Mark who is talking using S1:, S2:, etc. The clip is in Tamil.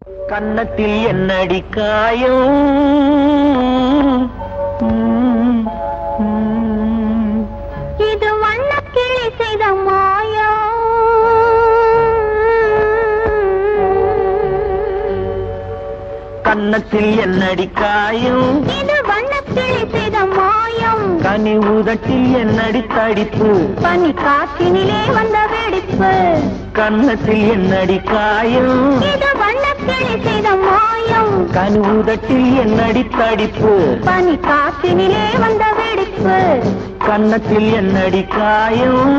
S1: கன்னத்தில் என்னடி காயம்
S2: இது வண்ணக்கிளி செய்த மாயம்
S1: கன்னத்தில் என்னடி காயம்
S2: இது வண்ணக்கிளி செய்த மாயம்
S1: கனி உதட்டில் என்னடி தடிப்பு
S2: பனி காற்றினிலே வந்த வெடிப்பு
S1: கன்னத்தில் என்னடி காயம்
S2: இது வண்ணக்கிளி செய்த மாயம்
S1: கனி உதட்டில் என்னடி தடிப்பு
S2: பனி காற்றினிலே வந்த வெடிப்பு
S1: கன்னத்தில் என்னடி காயம்